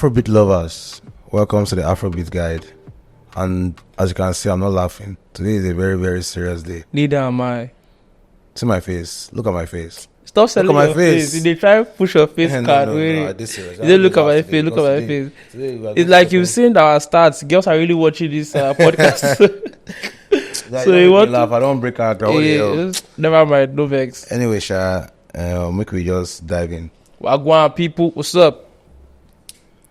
Afrobeat lovers, welcome to the Afrobeat guide. And as you can see, I'm not laughing. Today is a very, very serious day. Neither am I. See my face. Look at my face. Stop selling your face. They try to push your face card. No, this serious. You look at my face. Look at my face. It's like you've seen our stats. Girls are really watching this podcast. So you want to laugh? I don't break out. Never mind. No vex. Anyway, Sha, make we just dive in. Wagwan people, what's up?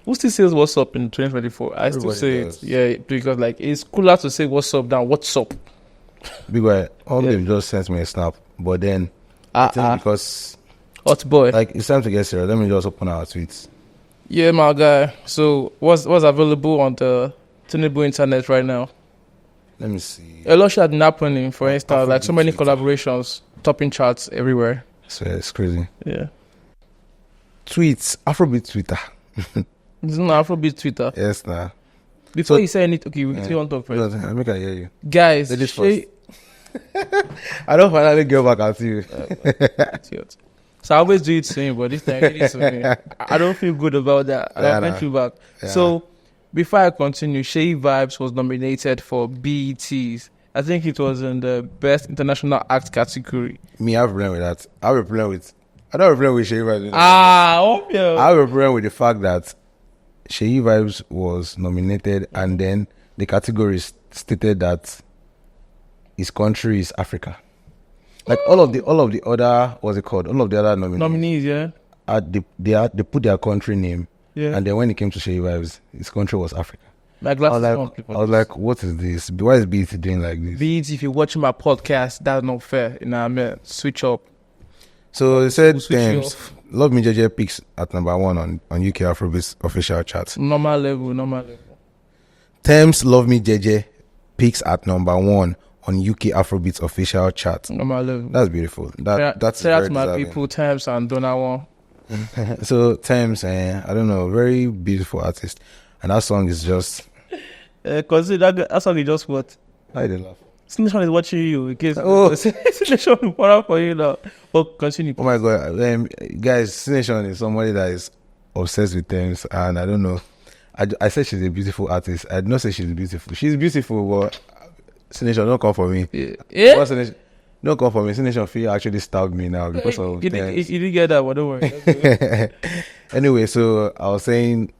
Who still says what's up in 2024? I still say does. it. Yeah, because like it's cooler to say what's up than what's up. Big boy, all them just sent me a snap, but then I think because hot boy, like it's time to get serious. Let me just open our tweets. Yeah, my guy. So what's available on the Tinubu internet right now? Let me see. A lot had been happening. For instance, like so many collaborations, topping charts everywhere. So it's crazy. Yeah. Tweets, Afrobeat Twitter. It's not Afrobeat Twitter. Yes, nah. Before you say anything, okay, we still want to talk first. I make I hear you. Guys, Ladies first. I don't finally get back at you. So I always do it to him, but this time I did it to me. I don't feel good about that. I went you back. Yeah. So before I continue, Shay Vibes was nominated for BETs. I think it was in the Best International Act category. Me, I have a problem with that. I don't have a problem with Shay Vibes. I have a problem with the fact that Shay Vibes was nominated and then the category stated that his country is Africa. Like all of the other, what's it called? All of the other nominees, yeah. They put their country name, yeah. And then when it came to Shay Vibes, his country was Africa. My glasses I was like, what is this? Why is BET doing like this? BET, if you're watching my podcast, that's not fair. You know what I mean? Switch up. So they said Love Me JJ peaks at number 1 on UK Afrobeats official chart. Normal level. Thames Love Me JJ peaks at number 1 on UK Afrobeats official chart. Normal level. That's beautiful. That's very deserving. My people, Thames and Donawan. So Thames, I don't know, very beautiful artist, and that song is just. Cause that song is just what? I did laugh. Sination is watching you in case. Sination is pouring for you now. But continue. Oh my God, guys! Sination is somebody that is obsessed with Thames, and I don't know. I said she's a beautiful artist. I did not say she's beautiful. She's beautiful, but Sination, don't come for me. Yeah. Don't come for me. Sination feel actually stabbed me now because of Thames. You didn't get that, but don't worry. Anyway, so I was saying,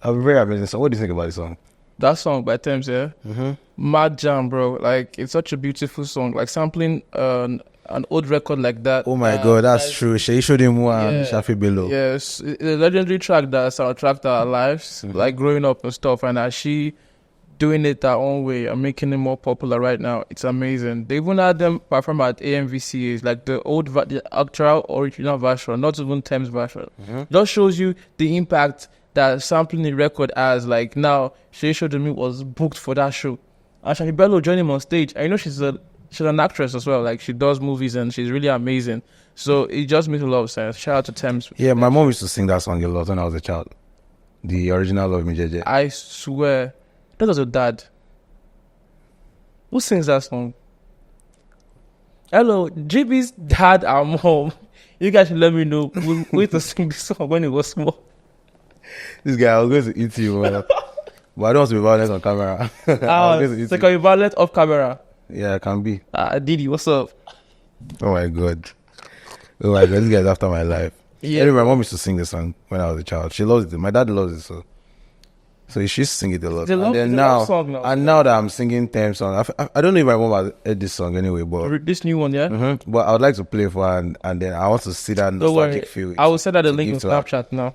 a very amazing song. What do you think about the song? That song by Thames, yeah? Mm-hmm. Mad jam, bro. Like, it's such a beautiful song. Like, sampling an old record like that. Oh my God, that's true. She showed him one, Shafi Below. Yes, a legendary track that soundtracked our lives, like growing up and stuff. And as she doing it their own way and making it more popular right now, it's amazing. They even had them perform at AMVCAs, like the actual original version, not even Thames version. Mm-hmm. Just shows you the impact that sampling the record as. Like now, Shay Shodemi was booked for that show, and Shafi Bello joined him on stage. And you know she's an actress as well. Like she does movies and she's really amazing. So it just makes a lot of sense. Shout out to Thames. Yeah, my mom used to sing that song a lot when I was a child. The original Love Me JJ. I swear, that was your dad. Who sings that song? Hello, JB's dad and mom. You guys should let me know who used to sing this song when he was small. This guy, I was going to eat you, but I don't want to be violent on camera. So can you violent off camera? Yeah, it can be. Didi, what's up? Oh my God, this guy's after my life. Yeah. Anyway, my mom used to sing this song when I was a child. She loves it. My dad loves it, so she used to sing it a lot. Now that I'm singing Thames song, I don't know if my mom has heard this song anyway, but this new one, yeah. Mm-hmm, but I would like to play for her, and then I want to see that nostalgic feel. I will send her the link on Snapchat now.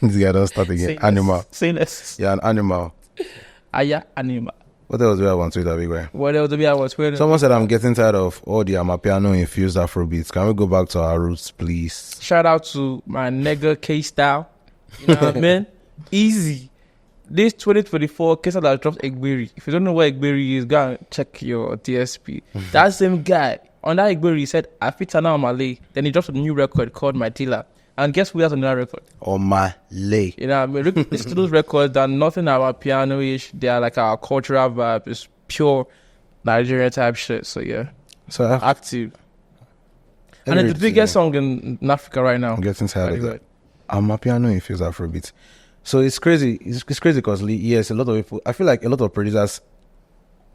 This guy don't start again. Animal. Say less. Yeah, an animal. Aya animal. What else do I want to Twitter, big guy? What else do we have on Twitter? Someone said I'm getting tired of all the Amapiano infused Afrobeats. Can we go back to our roots, please? Shout out to my nigga K-Style. You know what I mean? Easy. This 2024, K-Style has dropped Egberi. If you don't know what Egberi is, go and check your DSP. That same guy, on that Egberi, he said, I fit Tana on Malay. Then he dropped a new record called My Tila. And guess who has on that record? On my lay. You know, I mean, listen to those records that nothing about piano-ish. They are like our cultural vibe. It's pure Nigerian type shit. So yeah, so active. And it's the biggest song in Africa right now. I'm getting tired of that. I'm a piano infused Afrobeat. So it's crazy. It's crazy because yes, a lot of people. I feel like a lot of producers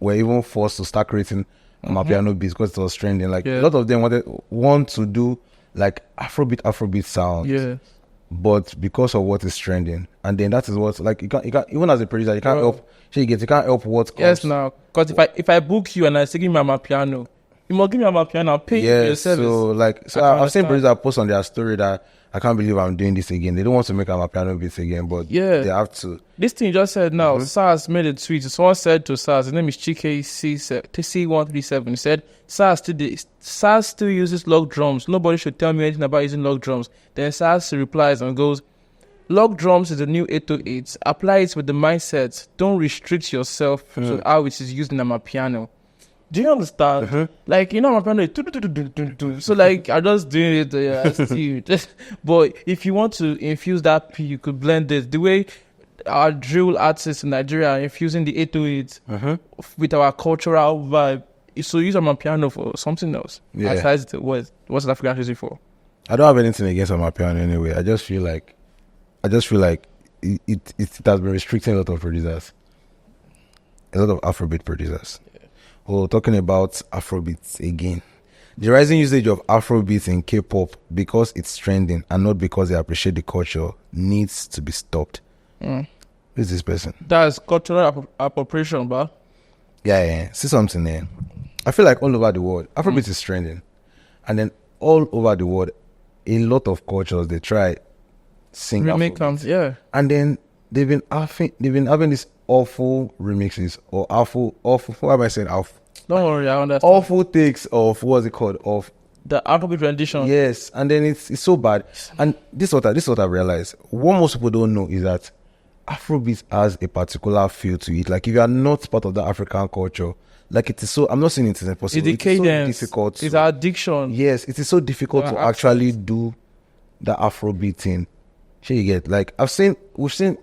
were even forced to start creating Amapiano beats because it was trending. Like a lot of them want to do like Afrobeat sound. Yeah. But because of what is trending, and then that is what like you can't even as a producer you can't help. You can't help what comes. Yes, now because if I book you and I say give me my piano, you must give me my piano. I'll pay you for your service. So I've seen producers post on their story that I can't believe I'm doing this again. They don't want to make a piano beats again, but they have to. This thing you just said now, SARS made a tweet. Someone said to SARS, his name is Chike C137. He said, SARS still uses log drums. Nobody should tell me anything about using log drums. Then SARS replies and goes, log drums is the new 808. Apply it with the mindset. Don't restrict yourself to how it is used in a piano. Do you understand? Like, you know, my piano, so like, I just doing it. But if you want to infuse that P, you could blend it. The way our drill artists in Nigeria are infusing the 808 with our cultural vibe. So use my piano for something else. Besides what's South African music for? I don't have anything against my piano anyway. I just feel like it has been restricting a lot of producers. A lot of Afrobeat producers. Oh, talking about Afrobeats again. The rising usage of Afrobeats in K-pop because it's trending and not because they appreciate the culture needs to be stopped. Who is this person? That's cultural appropriation, bro. Yeah. See something there. I feel like all over the world, Afrobeats is trending. And then all over the world, a lot of cultures, they try sing Afrobeats. And then they've been having this awful remixes or awful what am I saying? Awful. Don't worry, I understand. Awful takes of what's it called? Of the Afrobeat rendition. Yes, and then it's so bad. And this is what I've realized. What most people don't know is that Afrobeat has a particular feel to it. Like if you are not part of the African culture, like it is so. I'm not saying it is impossible. It's so difficult. It's our addiction. Yes, it is so difficult to actually do the Afrobeat thing. You get like we've seen.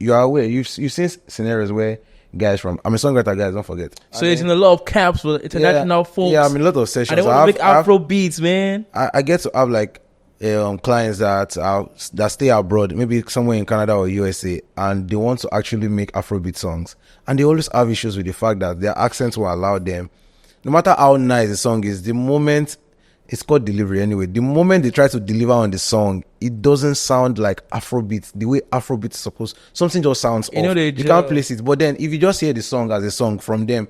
You are aware. You've seen scenarios where guys I'm a songwriter, guys. Don't forget. So it's in a lot of camps with international folks. Yeah, I'm in a lot of sessions. And they want to make Afrobeats, man. I get to have like clients that stay abroad, maybe somewhere in Canada or USA, and they want to actually make Afrobeat songs, and they always have issues with the fact that their accents will allow them. No matter how nice the song is, the moment it's called delivery anyway. The moment they try to deliver on the song, it doesn't sound like Afrobeat the way Afrobeat is supposed. Something just sounds off. You can't place it. But then if you just hear the song as a song from them,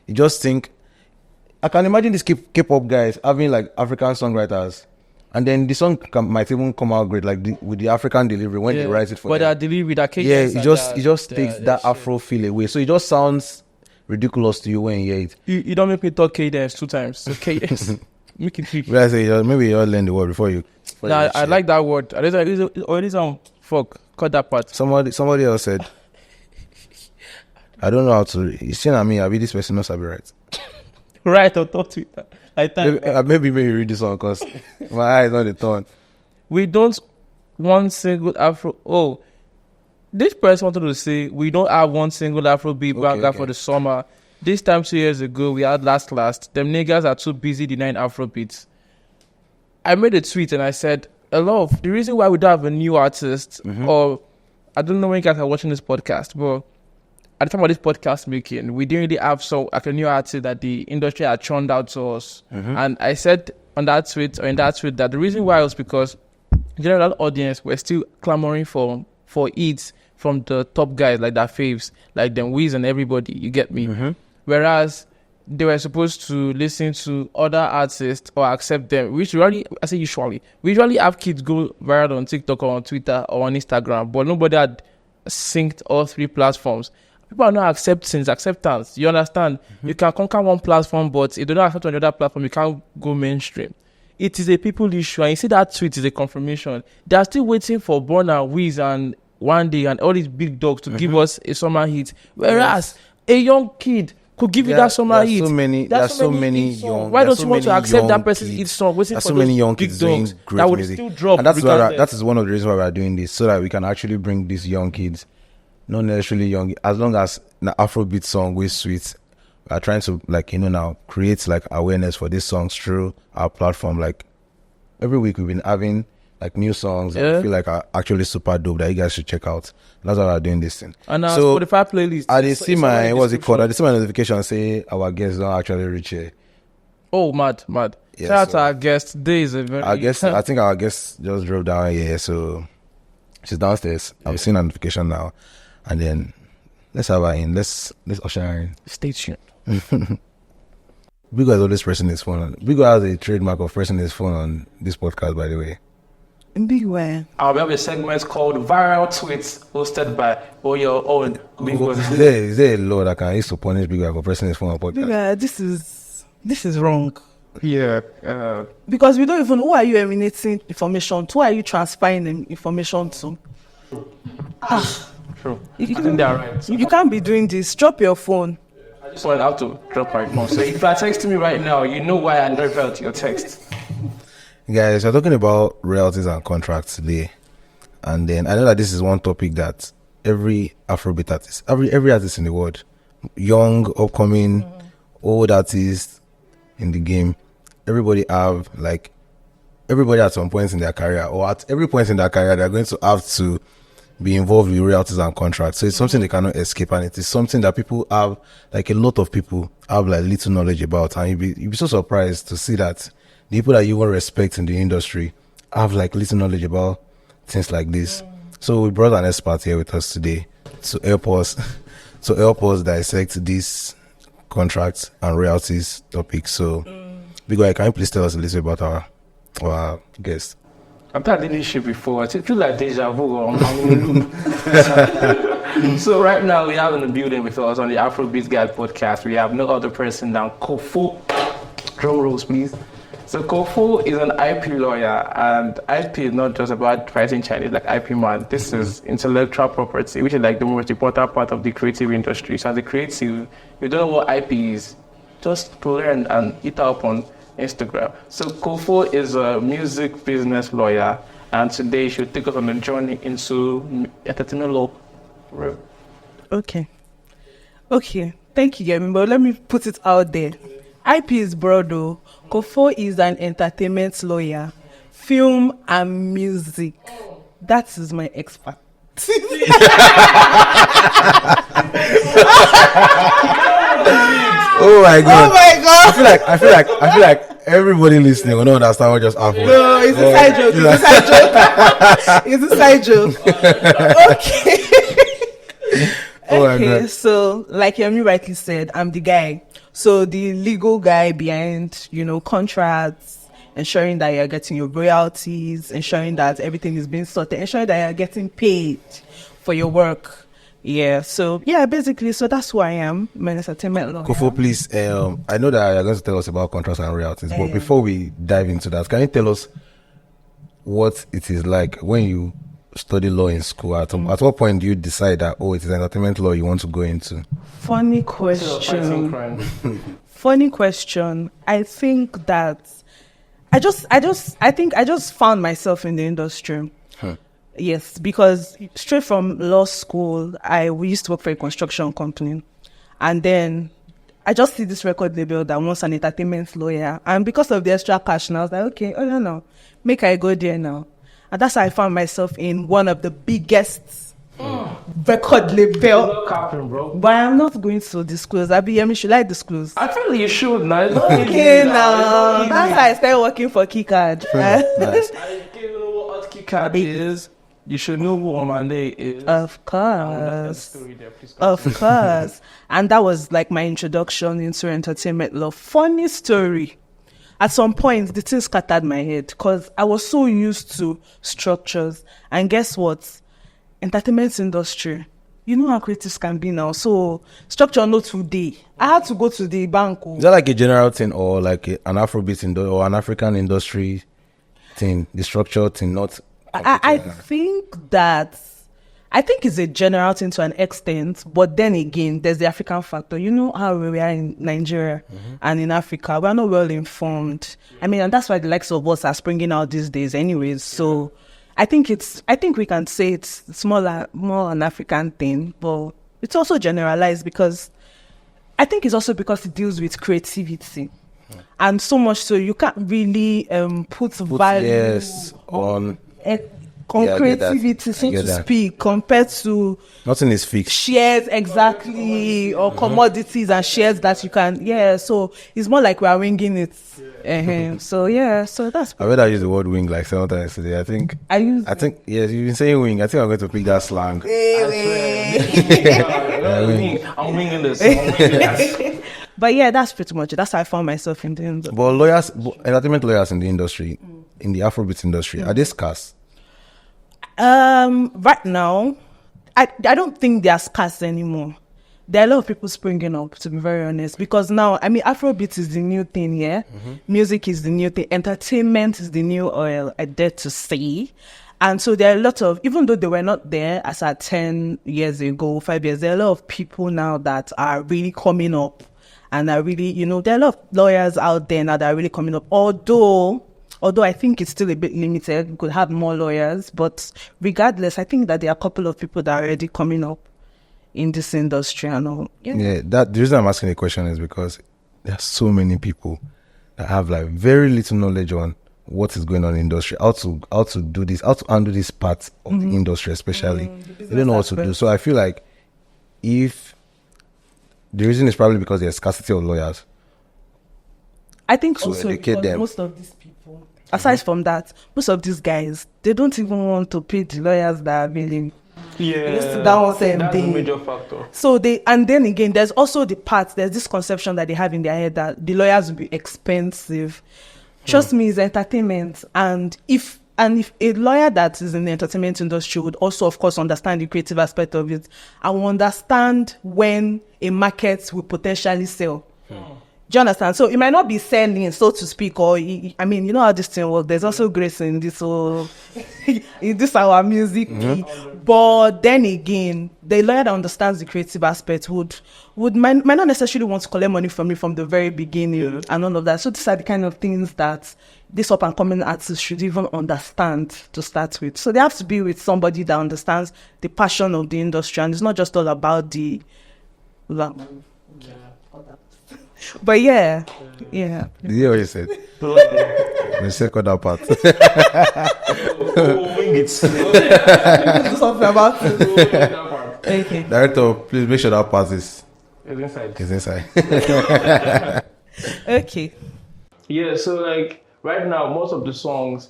you just think. I can imagine these K-pop guys having like African songwriters, and then the song might even come out great, like with the African delivery when they write it for them. But that delivery, that cadence, it just takes that Afro feel away. So it just sounds ridiculous to you when you hear it. You don't make me talk cadence 2 times. So cadence. Make it quick. I say maybe you all learn the word before you. I like that word. Fuck. Cut that part. Somebody else said. I don't know how to. You see what I mean? I be this person not sabi right. Right on top Twitter. Maybe read this one because my eyes on the turn. We don't one single Afro. Oh, this person wanted to say we don't have one single Afrobeat banger for the summer. This time 2 years ago, we had last. Them niggas are too busy denying Afrobeats. I made a tweet and I said, the reason why we don't have a new artist, or I don't know when you guys are watching this podcast, but at the time of this podcast making, we didn't really have a new artist that the industry had churned out to us. And I said in that tweet that the reason why was because the general audience were still clamoring for it from the top guys like that faves, like them Wiz and everybody. You get me? Whereas they were supposed to listen to other artists or accept them. We usually have kids go viral on TikTok or on Twitter or on Instagram, but nobody had synced all 3 platforms. People are not acceptance. You understand? You can conquer one platform, but if they don't accept on the other platform, you can't go mainstream. It is a people issue, and you see that tweet is a confirmation. They are still waiting for Burna, Wiz, and One Day and all these big dogs to give us a summer hit, whereas a young kid could give you that summer hit. There are so many young. Why don't you want to accept that person's hit song? Waiting for so many young kids doing great music. Still drop. And that is one of the reasons why we are doing this, so that we can actually bring these young kids, not necessarily young, as long as the Afrobeat song with sweet. We are trying to now create awareness for these songs through our platform. Like every week we've been having like new songs I feel like are actually super dope that you guys should check out. That's why we're doing this thing. And our Spotify playlist. I did see my what's it called? I did see my notification say our guests don't actually reach here. Oh, mad. Yeah, shout out to our guest. Today is a very I think our guest just drove down here, so she's downstairs. I've seen her notification now. And then let's have her in. Let's usher her in. Stay tuned. Bigo is always pressing his phone. Bigo has a trademark of pressing his phone on this podcast, by the way. In big way. I'll have a segment called Viral Tweets, hosted by your own Bigo. Is there a law that can use to punish Bigo for pressing his phone on podcast? Bigo, this is wrong. Yeah. Because we don't even, who are you emanating information to? Who are you transferring information to? True. I think they're right. You can't be doing this. Drop your phone. I just want to have to drop my phone. So if I text me right now, you know why I never felt your text. Guys, we're talking about royalties and contracts today. And then I know that this is one topic that every Afrobeat artist, every artist in the world, young, upcoming, old artists in the game, everybody at some points in their career, or at every point in their career, they're going to have to be involved with royalties and contracts. So it's something they cannot escape, and it is something that people have, like a lot of people have like little knowledge about. And you'd be so surprised to see that the people that you will respect in the industry have like little knowledge about things like this. So we brought an expert here with us today to help us dissect these contracts and royalties topics. So Bigo, can you please tell us a little about our guest? I've done this shit before. I feel like deja vu or I'm in a loop. So right now we have in the building with us on the Afrobeats Guide podcast. We have no other person than Kofo. Drum rolls, please. So Kofo is an IP lawyer, and IP is not just about fighting Chinese like IP man. This is intellectual property, which is like the most important part of the creative industry. So as a creative, you don't know what IP is, just to learn and hit up on Instagram. So Kofo is a music business lawyer, and today she'll take us on a journey into entertainment law. Okay. Thank you, Gavin. But let me put it out there. IP is broad though. Kofo is an entertainment lawyer, film and music. That is my expert. Oh my god! Oh my god! I feel like everybody listening will not understand what just happened. No, it's a side joke. It's a side joke. Okay. Oh my god. So like Yemi rightly said, I'm the guy. So the legal guy behind, contracts, ensuring that you're getting your royalties, ensuring that everything is being sorted, ensuring that you're getting paid for your work. Yeah, so basically, so that's who I am. I'm an entertainment lawyer. Kofo, please, I know that you're going to tell us about contracts and royalties, but before we dive into that, can you tell us what it is like when you study law in school? At what point do you decide that, it is entertainment law you want to go into? Funny question. I think that I just found myself in the industry. Yes, because straight from law school, we used to work for a construction company. And then I just see this record label that wants an entertainment lawyer. And because of the extra cash, and I was like, okay, no, make I go there now. And that's how I found myself in one of the biggest record label. But I'm not going to disclose. Should I disclose? I feel you should now. Okay, now. That's how I started working for Keycard. Nice. I don't know what Keycard is. You should know who Omande is. Of course. Of course. And that was like my introduction into entertainment law. Funny story. At some point, the thing scattered my head because I was so used to structures. And guess what? Entertainment industry. You know how creatives can be now. So, structure not today. I had to go to the bank. Is that like a general thing or like an Afrobeat or an African industry thing? The structure thing, not... I think it's a general thing to an extent, but then again, there's the African factor. You know how we are in Nigeria and in Africa, we're not well informed. I mean, and that's why the likes of us are springing out these days anyways. So I think we can say it's more an African thing, but it's also generalized because I think it's also because it deals with creativity. And so much so you can't really put value creativity, so to speak, compared to nothing is fixed. Shares exactly, or commodities and shares that you can. Yeah, so it's more like we are winging it. So that's. I read I use the word wing like several times today. I think yes, you've been saying wing. I think I'm going to pick that slang. I'm winging this. But yeah, that's pretty much it. That's how I found myself in the industry. But entertainment lawyers in the industry, in the Afrobeats industry, are they scarce? Right now, I don't think they are scarce anymore. There are a lot of people springing up, to be very honest, because now, I mean, Afrobeat is the new thing here. Music is the new thing. Entertainment is the new oil, I dare to say. And so there are a lot of, even though they were not there as at 10 years ago, 5 years, there are a lot of people now that are really coming up and are really, there are a lot of lawyers out there now that are really coming up. Although I think it's still a bit limited, we could have more lawyers, but regardless, I think that there are a couple of people that are already coming up in this industry and all. Yeah, the reason I'm asking the question is because there are so many people that have like very little knowledge on what is going on in the industry, how to do this, how to handle this part of the industry, especially. They don't know what to do. So I feel like if the reason is probably because there's scarcity of lawyers. I think also because most of these people, aside from that, most of these guys, they don't even want to pay the lawyers that are billing. Yeah, that's a major factor. So and then again, there's also there's this conception that they have in their head that the lawyers will be expensive. Trust me, it's entertainment. And if a lawyer that is in the entertainment industry would also, of course, understand the creative aspect of it and will understand when a market will potentially sell. Do you understand? So it might not be selling, so to speak, or I mean, you know how this thing works. There's also grace in this whole, in this our music. But then again, the lawyer that understands the creative aspect might not necessarily want to collect money from me from the very beginning and all of that. So these are the kind of things that this up and coming artists should even understand to start with. So they have to be with somebody that understands the passion of the industry, and it's not just all about the. But yeah. Did you hear what you said? The second part. Do something about it. Okay. Director, please make sure that part is inside. Okay. Yeah, so like right now, most of the songs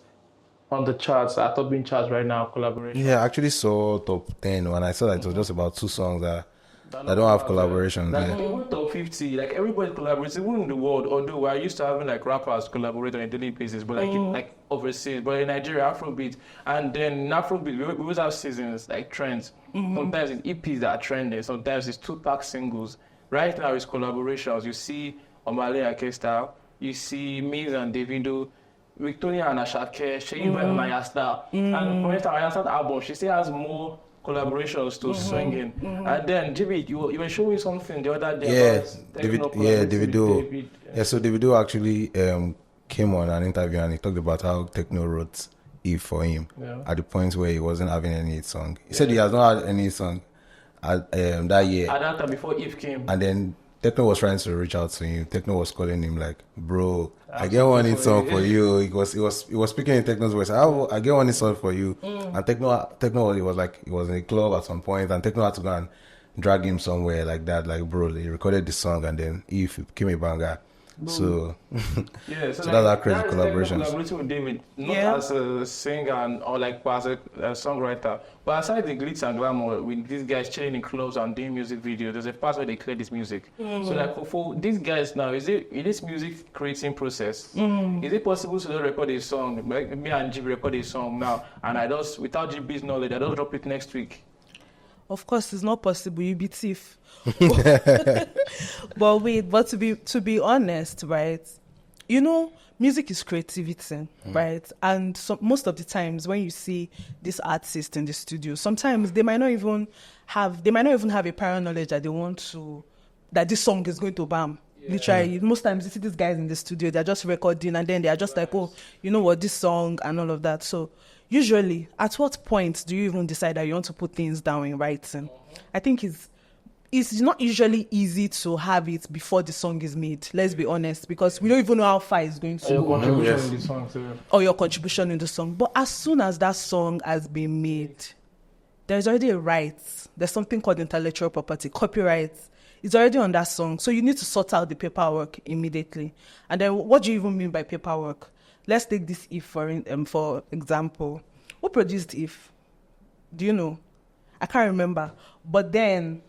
on the charts are top being charts right now, collaboration. Yeah, I actually saw top 10 when I saw that it was just about 2 songs that don't have collaboration. Like top 50, like everybody collaborates, even in the world. Although we're used to having like rappers collaborate on a daily basis, but like overseas. But in Nigeria, Afrobeat, and then in Afrobeat, we always have seasons like trends. Sometimes it's EPs that are trending. Sometimes it's 2-pack singles. Right now, it's collaborations. You see Omale and K-Style. You see Miz and Davido, Victoria and Ashake, Sheyi and Mayasta. And for instance, Mayasta's album, she still has more collaborations to swinging. And then JB, you were showing something the other day. Davido. Yeah, so Davido actually came on an interview and he talked about how Techno wrote Eve for him at the point where he wasn't having any hit song. He said he has not had any hit song that year. At that time before Eve came. And then Techno was trying to reach out to him. Techno was calling him like, bro, I get one hit song for you. He was speaking in Techno's voice. I get one hit song for you. And Techno, he was in a club at some point, and Techno had to go and drag him somewhere like that. Like, bro, he recorded the song, and then Eve came a banger. So, so that's our crazy collaboration. Collaborating with David, not as a singer or like as a songwriter, but aside the glitz and glamour with these guys chilling in clubs and doing music videos, there's a part where they clear this music. So like for these guys now, is it in this music creating process? Is it possible to record a song? Like me and GB record a song now, and I just without GB's knowledge, I don't drop it next week. Of course, it's not possible. You be thief. But to be honest, right? You know, music is creativity, right? And so most of the times when you see this artist in the studio, sometimes they might not even have a prior knowledge that this song is going to bam. Literally, most times you see these guys in the studio, they're just recording, and then they are just like, oh, you know what, this song and all of that. So usually, at what point do you even decide that you want to put things down in writing? I think it's not usually easy to have it before the song is made. Let's be honest, because we don't even know how far it's going to your go. Contribution in the song, too. Or your contribution in the song. But as soon as that song has been made, there's already a right. There's something called intellectual property, copyright. It's already on that song. So you need to sort out the paperwork immediately. And then what do you even mean by paperwork? Let's take this If for example. Who produced If? Do you know? I can't remember. But then,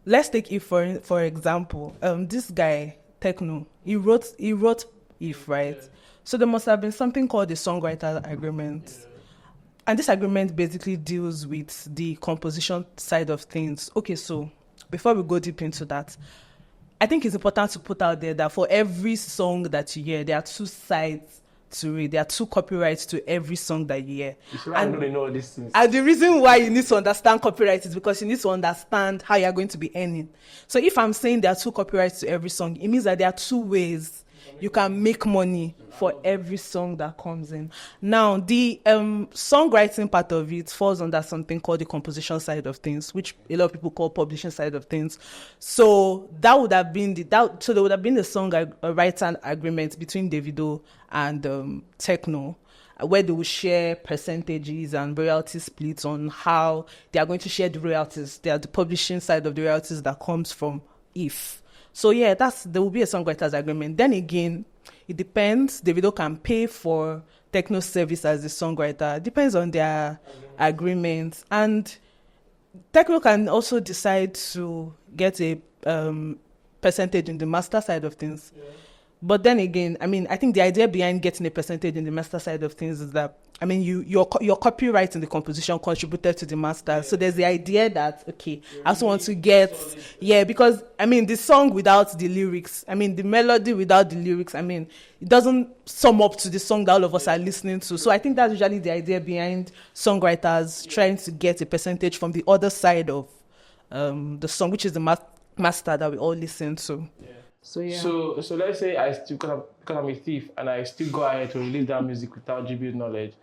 let's take If for example. This guy, Techno, he wrote If, right? Yeah. So there must have been something called the songwriter agreement. Yeah. And this agreement basically deals with the composition side of things. Okay, so before we go deep into that, I think it's important to put out there that for every song that you hear, there are two sides to it. There are two copyrights to every song that you hear. I'm going to know these things. And the reason why you need to understand copyright is because you need to understand how you're going to be earning. So if I'm saying there are two copyrights to every song, it means that there are two ways you can make money for every song that comes in. Now, the songwriting part of it falls under something called the composition side of things, which a lot of people call publishing side of things. So that would have been there would have been the songwriter agreement between Davido and Techno, where they will share percentages and royalty splits on how they are going to share the royalties. They are the publishing side of the royalties that comes from If. So yeah, there will be a songwriters agreement. Then again, it depends. Davido can pay for Techno service as a songwriter. It depends on their agreement. And Techno can also decide to get a percentage in the master side of things. Yeah. But then again, I mean, I think the idea behind getting a percentage in the master side of things is that, I mean, your copyright in the composition contributed to the master. Yeah. So there's the idea that, okay, I also want to get, because, I mean, the song without the lyrics, I mean, the melody without the lyrics, I mean, it doesn't sum up to the song that all of us are listening to. So I think that's usually the idea behind songwriters trying to get a percentage from the other side of the song, which is the master that we all listen to. Yeah. So yeah. So let's say I still, because I'm a thief, and I still go ahead to release that music without GB's knowledge.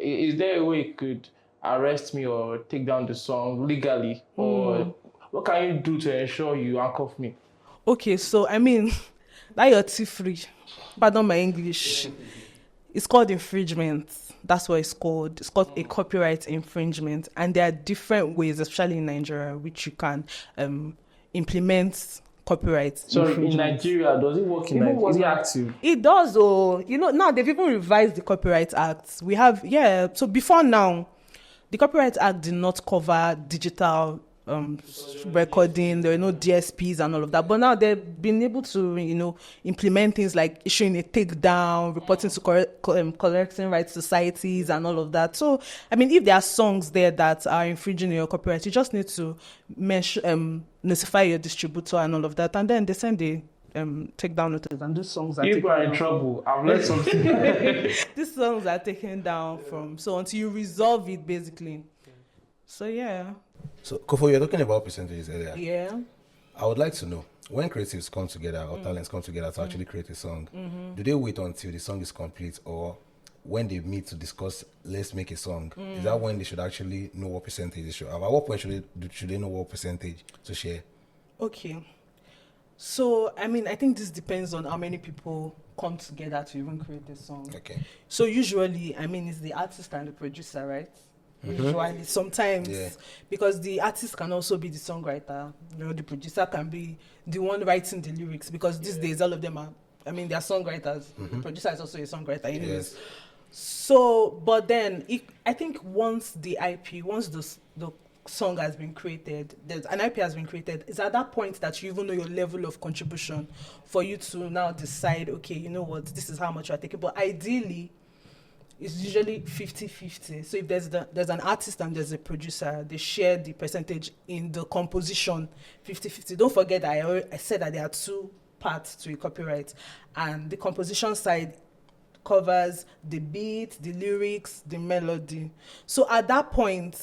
Is there a way you could arrest me or take down the song legally, or what can you do to ensure you handcuff me? Okay, so I mean, that you're thief-free. Pardon my English. It's called infringement. That's what it's called. It's called a copyright infringement, and there are different ways, especially in Nigeria, which you can implement copyright. So in Nigeria, does it work in Nigeria? Is it active? It does, now they've even revised the Copyright Act. We have, so before now, the Copyright Act did not cover digital recording. There were no DSPs and all of that. But now they've been able to, implement things like issuing a takedown, reporting to collecting rights societies and all of that. So, I mean, if there are songs there that are infringing your copyright, you just need to notify your distributor and all of that. And then they send the takedown notice, and these songs are taken down. People are in trouble. I've learned something. These songs are taken down so until you resolve it, basically. So, yeah. So, Kofo, you're talking about percentages earlier. Yeah. I would like to know, when creatives come together or talents come together to actually create a song, do they wait until the song is complete, or when they meet to discuss, let's make a song, is that when they should actually know what percentage they should have? At what point should they know what percentage to share? Okay. So, I mean, I think this depends on how many people come together to even create the song. Okay. So, usually, I mean, it's the artist and the producer, right? Usually, sometimes, because the artist can also be the songwriter, the producer can be the one writing the lyrics, because these days all of them are, I mean, they are songwriters. The producer is also a songwriter anyways. Yes. So, but then I think once the song has been created, an IP has been created, it's at that point that you even know your level of contribution for you to now decide, okay, you know what, this is how much you're taking. But ideally, it's usually 50-50. So if there's an artist and there's a producer, they share the percentage in the composition 50-50. Don't forget I said that there are two parts to a copyright, and the composition side covers the beat, the lyrics, the melody. So at that point,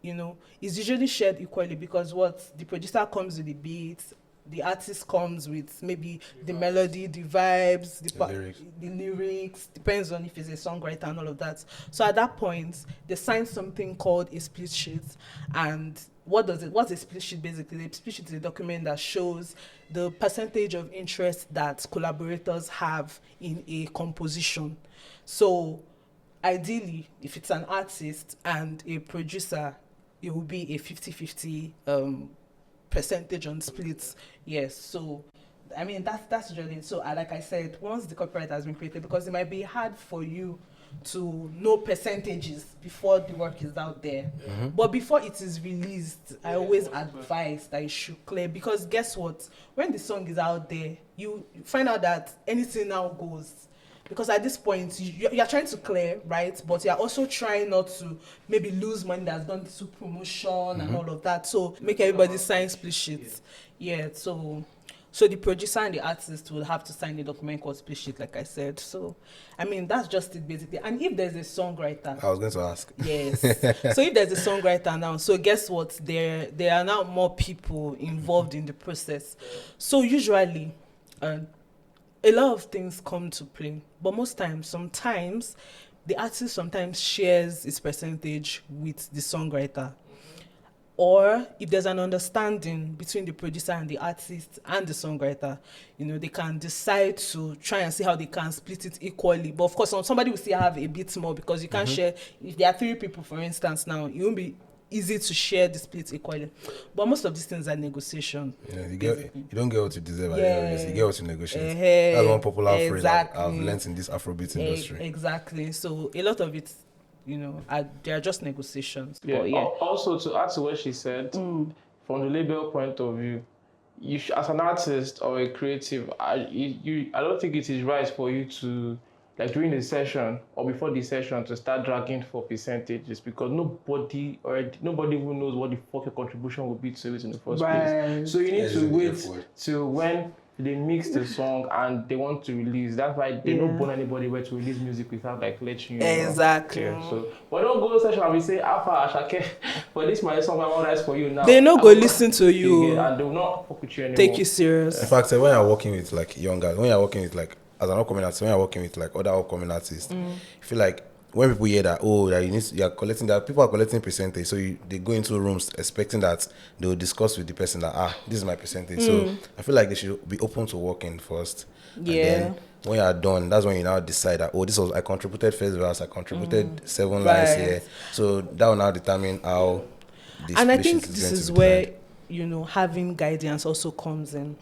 it's usually shared equally, because the producer comes with the beats, the artist comes with maybe the melody, the vibes, the lyrics, depends on if he's a songwriter and all of that. So at that point, they sign something called a split sheet, and what's a split sheet basically? A split sheet is a document that shows the percentage of interest that collaborators have in a composition. So ideally, if it's an artist and a producer, it will be a 50-50 percentage on splits. Yes. So I mean that's really it. So like I said, once the copyright has been created, because it might be hard for you to know percentages before the work is out there. But before it is released, I always advise that you should clear, because guess what? When the song is out there, you find out that anything now goes. Because at this point, you're trying to clear, right? But you're also trying not to maybe lose money that's gone to promotion and all of that. So make everybody sign split sheets. Yeah, so the producer and the artist will have to sign a document called split sheet, like I said. So, I mean, that's just it basically. And if there's a songwriter... I was going to ask. Yes. So if there's a songwriter now, so guess what? There are now more people involved in the process. So usually, a lot of things come to play. But sometimes, the artist sometimes shares its percentage with the songwriter. Or if there's an understanding between the producer and the artist and the songwriter, they can decide to try and see how they can split it equally. But of course, somebody will still have a bit more, because you can't share. If there are 3 people, for instance, now, it won't be easy to share the split equally. But most of these things are negotiation. You don't get what you deserve. You get what you negotiate. That's one popular phrase I've learned in this Afrobeats industry. Exactly. So a lot of it, they are just negotiations. Yeah. Also, to add to what she said, from the label point of view, as an artist or a creative, I don't think it is right for you to, like during the session or before the session, to start dragging for percentages, because nobody even knows what the fuck your contribution will be to it in the first place. So you need to wait till when they mix the song and they want to release. That's why they don't want anybody where to release music without letting you know. Exactly. Yeah, so but don't go to session and we say, Alpha, Ashake, but this my song I want to write for you now. They no go listen to you and they will not fuck with you anymore. Take you serious. In fact, when you're working with young guys, when you're working with as an upcoming artist, when you're working with other upcoming artists, you feel like when people hear that, you're collecting that, people are collecting percentage, so they go into rooms expecting that they will discuss with the person that, this is my percentage. So I feel like they should be open to working first. Yeah. And then when you are done, that's when you now decide that, I contributed first verse, I contributed 7 lines here. So that will now determine how this. And I think this is where, having guidance also comes in.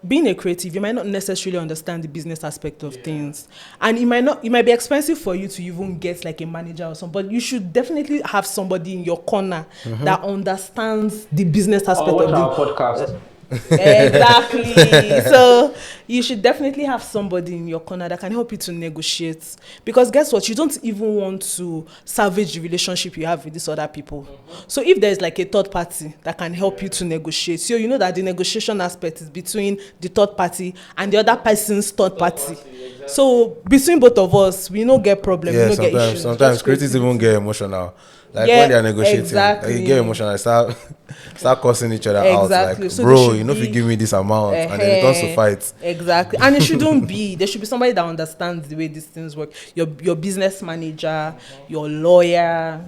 Being a creative, you might not necessarily understand the business aspect of things. And it might be expensive for you to even get like a manager or something, but you should definitely have somebody in your corner that understands the business aspect of our podcast. Exactly. So you should definitely have somebody in your corner that can help you to negotiate, because guess what, you don't even want to salvage the relationship you have with these other people. So if there's like a third party that can help you to negotiate, so you know that the negotiation aspect is between the third party and the other person's third party. Exactly. So between both of us, we don't get problems. Yeah, sometimes critics even get emotional. Like when they are negotiating, you get emotional, start cursing each other out. Like, so bro, if you give me this amount, and then it turns to fight. Exactly. And it shouldn't be. There should be somebody that understands the way these things work. Your business manager, your lawyer,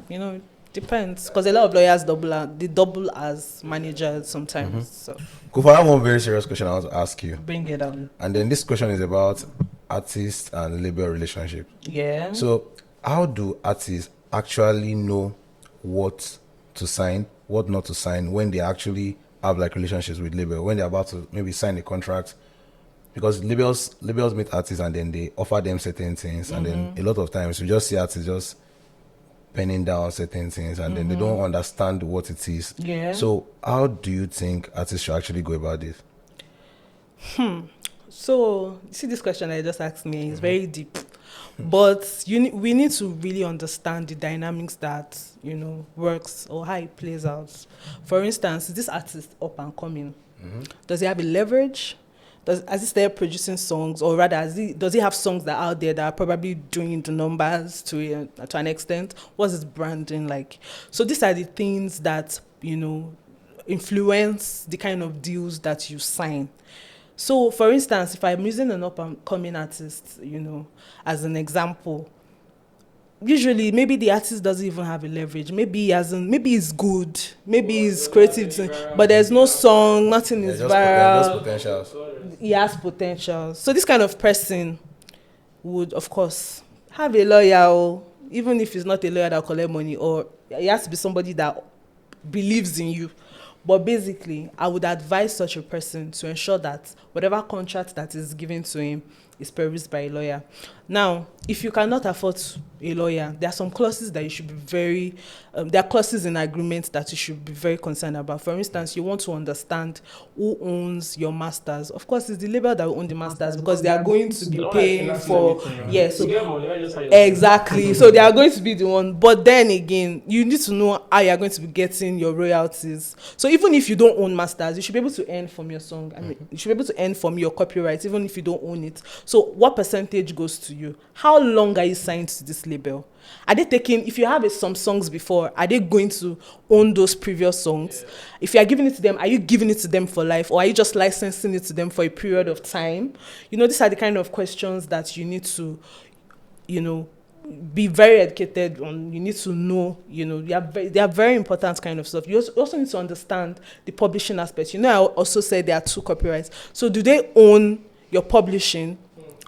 depends. Because a lot of lawyers double as managers sometimes. So. Kofa, I have one very serious question I want to ask you. Bring it on. And then this question is about artist and label relationship. Yeah. So how do artists actually know what to sign, what not to sign, when they actually have relationships with label, when they're about to maybe sign a contract? Because labels meet artists and then they offer them certain things, and then a lot of times you just see artists just penning down certain things, and then they don't understand what it is. Yeah. So how do you think artists should actually go about this? So you see, this question I just asked me is very deep. But we need to really understand the dynamics that, works or how it plays out. For instance, is this artist up and coming? Does he have a leverage? Has he started producing songs? Or rather, does he have songs that are out there that are probably doing the numbers to an extent? What's his branding like? So these are the things that, influence the kind of deals that you sign. So, for instance, if I'm using an up-and-coming artist, as an example, usually maybe the artist doesn't even have a leverage. Maybe he hasn't. Maybe he's good. Maybe he's creative, but there's no song. Nothing is viral. Just potentials. He has potential. So this kind of person would, of course, have a lawyer, even if he's not a lawyer that will collect money, or he has to be somebody that believes in you. But basically, I would advise such a person to ensure that whatever contract that is given to him is perused by a lawyer. Now, if you cannot afford a lawyer, there are some clauses that you should be very, there are clauses in agreement that you should be very concerned about. For instance, you want to understand who owns your masters. Of course, it's the label that will own the masters, because they are going to be paying for, yes, exactly. So they are going to be the one. But then again, you need to know how you are going to be getting your royalties. So even if you don't own masters, you should be able to earn from your song. I mean, you should be able to earn from your copyright, even if you don't own it. So what percentage goes to you? How long are you signed to this label? Are they taking, if you have some songs before, are they going to own those previous songs? Yeah. If you are giving it to them, are you giving it to them for life, or are you just licensing it to them for a period of time? You know, these are the kind of questions that you need to, you know, be very educated on. You need to know, you know, they are very important kind of stuff. You also need to understand the publishing aspect. You know, I also said there are two copyrights. So do they own your publishing,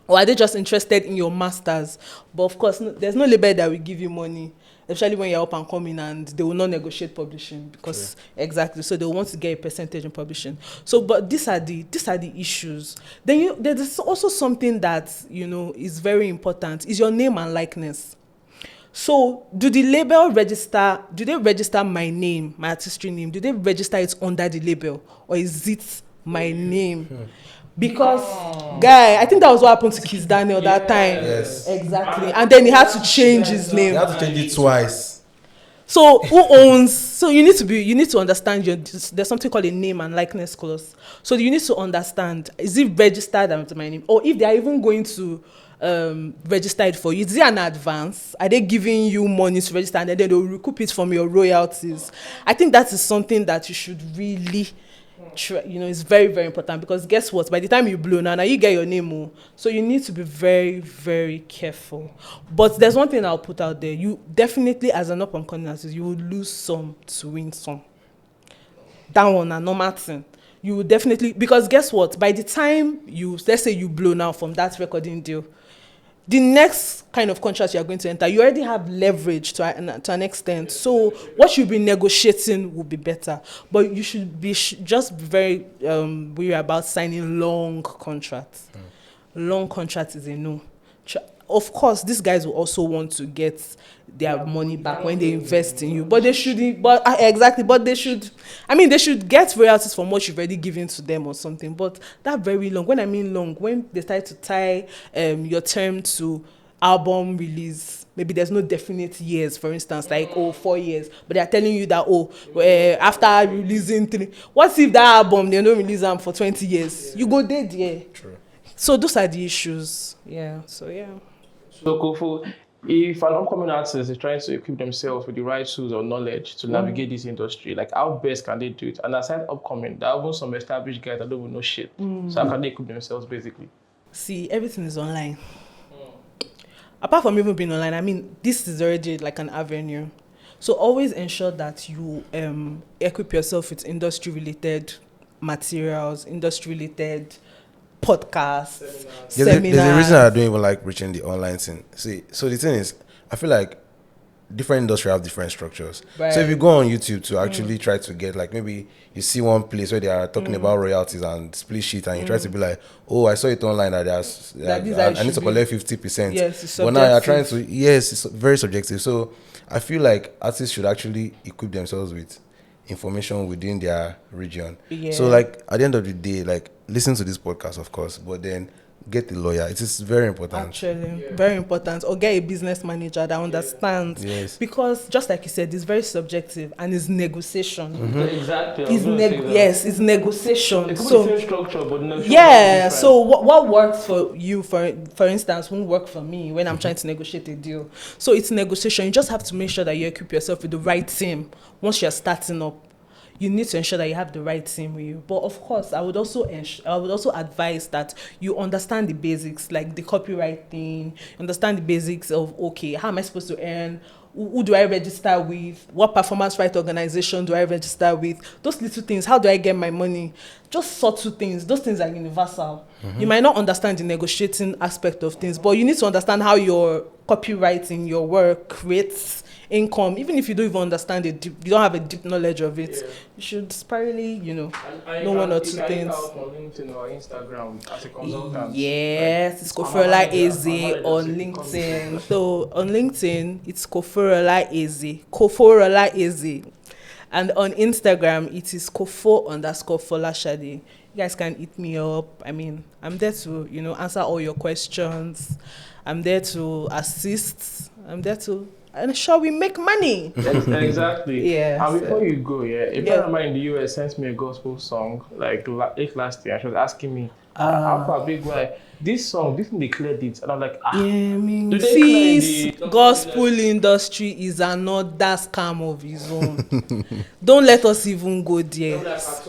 or are they just interested in your masters? But of course, there's no label that will give you money, especially when you're up and coming, and they will not negotiate publishing, because exactly, so they want to get a percentage in publishing. So, but these are the issues. Then there's also something that, you know, is very important, is your name and likeness. So, do the label register? Do they register my name, my artistry name? Do they register it under the label, or is it my name? Because, guy, I think that was what happened to Kiss Daniel that time. Yes. Exactly. And then he had to change his name. He had to change it twice. So who owns? So you need to understand there's something called a name and likeness clause. So you need to understand, is it registered under my name? Or if they are even going to register it for you, is it an advance? Are they giving you money to register, and then they'll recoup it from your royalties? I think that is something that you should really, you know, it's very, very important, because guess what? By the time you blow now you get your name. So you need to be very, very careful. But there's one thing I'll put out there. You definitely, as an up-and-coming artist, you will lose some to win some. That one, a normal thing. You will definitely, because guess what? By the time let's say you blow now from that recording deal, the next kind of contract you are going to enter, you already have leverage to an extent. So what you'll be negotiating will be better. But you should be just very wary about signing long contracts. Long contracts is a no. Of course, these guys will also want to get their money back when they invest in you. But they should, but they should get royalties from what you've already given to them or something. But that very long, when I mean long, when they start to tie your term to album release, maybe there's no definite years, for instance, like 4 years, but they are telling you that after releasing 3, what if that album they don't release them for 20 years? You go dead, yeah. True. So those are the issues. Yeah. So yeah. So Kofu, if an upcoming artist is trying to equip themselves with the right tools or knowledge to navigate this industry, like how best can they do it? And aside upcoming, there are even some established guys that don't even know shit. So how can they equip themselves basically? See, everything is online. Apart from even being online, I mean, this is already like an avenue. So always ensure that you equip yourself with industry-related materials, industry-related podcasts, seminars. There's a reason I don't even like reaching the online thing. See, so the thing is, I feel like different industries have different structures. Right. So if you go on YouTube to actually try to get, like, maybe you see one place where they are talking about royalties and split sheet, and you try to be like, oh, I saw it online that I need to collect 50%. Yes, it's subjective. But now you're trying to, yes, it's very subjective. So I feel like artists should actually equip themselves with information within their region. Yeah. So like at the end of the day, like, listen to this podcast, of course, but then get the lawyer. It is very important. Actually, very important. Or get a business manager that understands. Yes. Because just like you said, it's very subjective and it's negotiation. Exactly. It's negotiation. It's the same structure, but no. Yeah. So what works for you, for instance, won't work for me when I'm trying to negotiate a deal. So it's negotiation. You just have to make sure that you equip yourself with the right team once you're starting up. you need to ensure that you have the right team with you. But of course, I would also advise that you understand the basics, like the copyright thing, understand the basics of, okay, how am I supposed to earn? Who do I register with? What performance right organization do I register with? Those little things. How do I get my money? Just subtle things. Those things are universal. You might not understand the negotiating aspect of things, but you need to understand how your copywriting, your work creates income. Even if you don't even understand it, you don't have a deep knowledge of it, you should sparingly, know one or two things. On LinkedIn or Instagram as a consultant. Yes, it's Kofoworola Eze on LinkedIn. So on LinkedIn, it's Kofoworola Eze. And on Instagram, it is Kofo_Folashade. You guys can hit me up. I mean, I'm there to, answer all your questions. I'm there to assist. I'm there to ensure we make money. Exactly. Yeah. And before you go, a friend of mine in the US sent me a gospel song like last year. She was asking me, Alpha, big guy, this thing they cleared it. And I'm like, do they clear the gospel industry is another scam of his own. Don't let us even go there.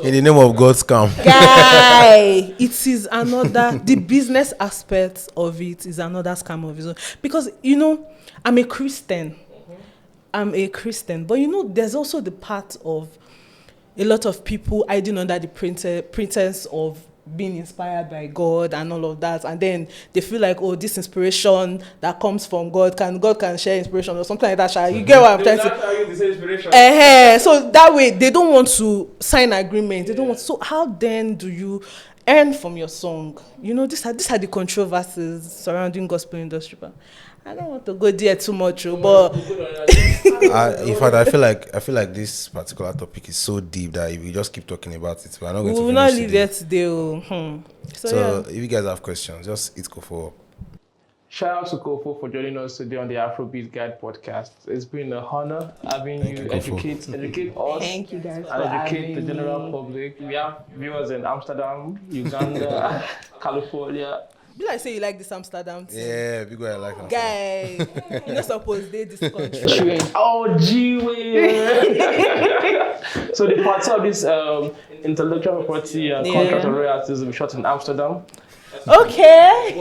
In the name of God's scam. Guy, it is the business aspect of it is another scam of his own. Because, I'm a Christian. But there's also the part of a lot of people hiding under the pretense of being inspired by God and all of that, and then they feel like, oh, this inspiration that comes from God can share inspiration or something like that. You get what I'm trying to say? So that way they don't want to sign agreement. They don't want. So how then do you earn from your song? These are the controversies surrounding gospel industry. But I don't want to go there too much, but in fact, I feel like this particular topic is so deep that if we just keep talking about it, we're not going to finish. We will not leave it today. So if you guys have questions, just hit Kofo. Shout out to Kofo for joining us today on the Afrobeats Guide podcast. It's been an honor having you educate us. Thank you guys and educate the general public. We have viewers in Amsterdam, Uganda, California. Be like say you like this Amsterdam thing. Yeah, big guy like Amsterdam. Guy, you're not supposed to this country. Gee. So the parts of this intellectual property and contract of royalties will be shot in Amsterdam. Okay.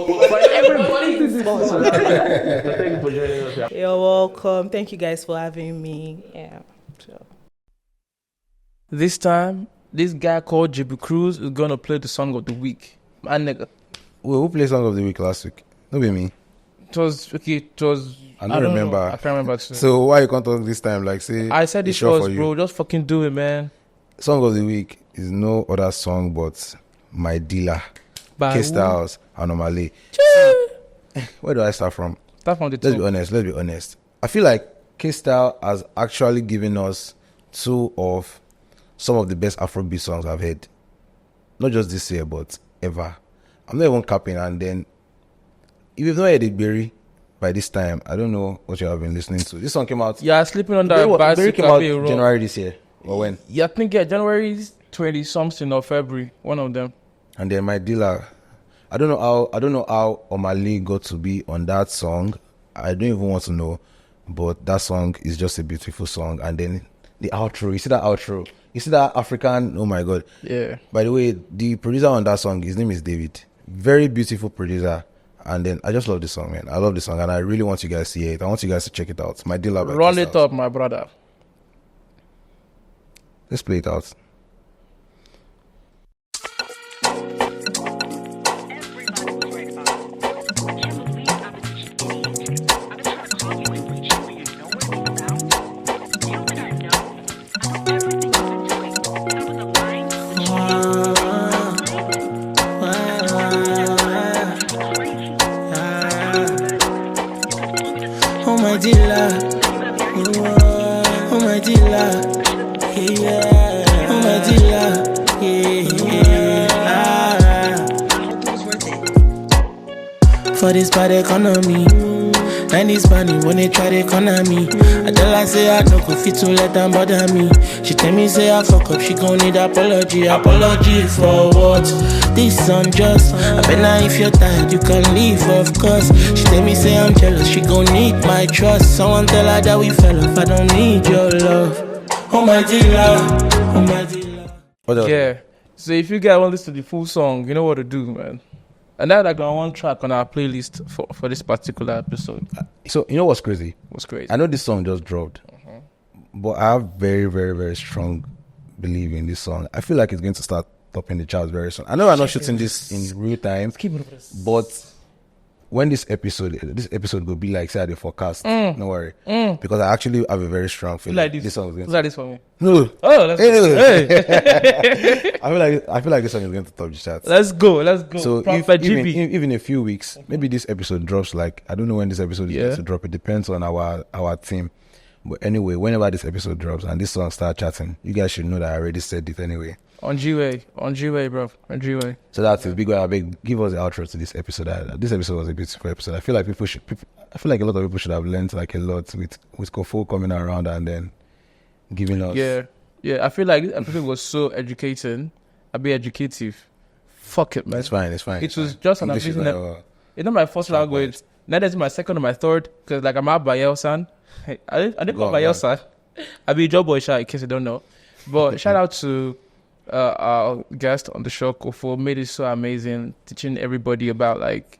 Everybody is sponsored. Thank you for joining us. You're welcome. Thank you guys for having me. Yeah. Sure. This time, this guy called JB Cruz is gonna play the song of the week. My nigga. Wait, who played song of the week last week? Not be me. It was. I don't remember. I can't remember. So why you can't talk this time? Like say. I said it first, bro. Just fucking do it, man. Song of the week is no other song but My Dealer, K-Styles, and Omale. Where do I start from? Start from the top. Let's be honest. I feel like K-Style has actually given us two of some of the best Afrobeat songs I've heard. Not just this year, but ever. I'm not even capping. And then, if you've not heard it, Berry, by this time, I don't know what you have been listening to. This song came out. Yeah, sleeping on that Berry came out January this year. Or when? Yeah, I think January 20-something or February. One of them. And then My Dealer. I don't know how Omale got to be on that song. I don't even want to know. But that song is just a beautiful song. And then the outro. You see that outro? You see that African? Oh my God. Yeah. By the way, the producer on that song, his name is David. Very beautiful producer. And then I just love the song, man. I love the song and I really want you guys to hear it. I want you guys to check it out. My Dealer. Run it up, my brother. Let's play it out. For this bad economy, and this money when they try to economy. I tell her say I no go fit to let them bother me. She tell me say I fuck up, she gon' need apology. Apology for what? This unjust. I bet now if you're tired you can leave, of course. She tell me say I'm jealous, she gon' need my trust. Someone tell her that we fell off, I don't need your love. Oh my dealer, oh my dealer. Yeah. So if you guys want to listen to the full song, you know what to do, man. And that's like one track on our playlist for this particular episode. So you know what's crazy? What's crazy? I know this song just dropped, but I have very, very, very strong belief in this song. I feel like it's going to start topping the charts very soon. I know I'm not shooting this in real time, but when this episode will be like say the forecast. Don't worry, because I actually have a very strong feeling. Like this song is going to like this for me. No. Oh, let's go. Hey. I feel like this song is going to top the charts. Let's go. So even a few weeks, maybe this episode drops. Like I don't know when this episode is going to drop. It depends on our team. But anyway, whenever this episode drops and this song starts chatting, you guys should know that I already said it anyway. On G-Way, bro. On G-Way. So that's it. Big way, give us the outro to this episode. This episode was a beautiful episode. I feel like a lot of people should have learned like a lot with Kofo coming around and then giving us. Yeah. I feel like this episode was so educating. I'd be educative. Fuck it, man. It's fine. It was just an amazing. It's not my first language. Neither is my second or my third. Because like I'm out by Elsan. I didn't call by Elsan. I be job boy in case you don't know. But shout out to our guest on the show, Kofo, made it so amazing, teaching everybody about like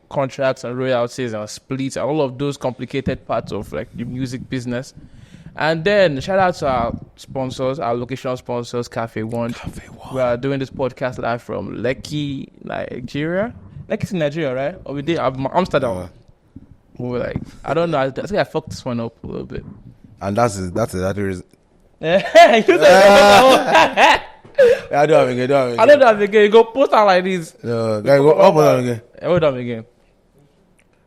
contracts and royalties and splits and all of those complicated parts of like the music business. And then shout out to our sponsors, our location sponsors, Cafe One. We are doing this podcast live from Lekki, Nigeria. Lekki's in Nigeria, right? Or we did Amsterdam. We were like, I don't know. I think I fucked this one up a little bit. And that's the reason. I don't have again. I don't have again. You go post out like this. No, guy, go up on again. Hold on again.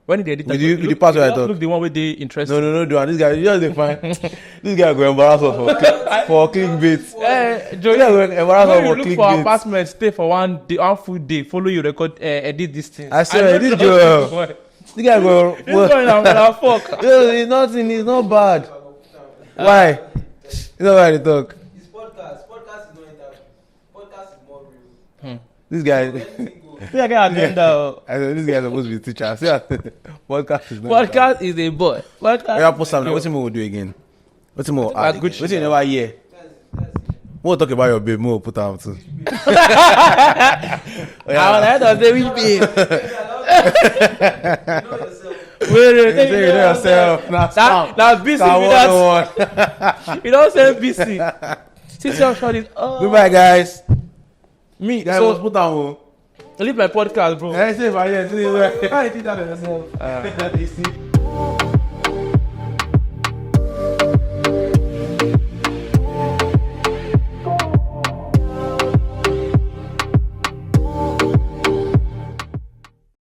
When did they edit? With the password I thought. Look the one with the interest. No, do. And this guy, you just define. This guy go embarrass us for clickbait. Joey, embarrass us for look clickbait. for apartment, stay for one full day, follow you, record, edit this thing. I swear, this Joel. This guy go. This guy now, fuck. It's nothing. It's not bad. Why? You know why they talk. It's podcast. Podcast is not interview. Podcast is more real. This guy. I this guy is supposed to be a teacher. See, podcast is not. Podcast is a boy. Yeah, post something. What's more we'll do again? What's more? What's you never hear? We'll talk about your babe. We'll put out too. I don't say which babe. You know yourself. Now busy with that. You don't say busy. Since your shot is goodbye, guys. Me. Guys, So put down. leave my podcast, bro. I say, I did that yourself.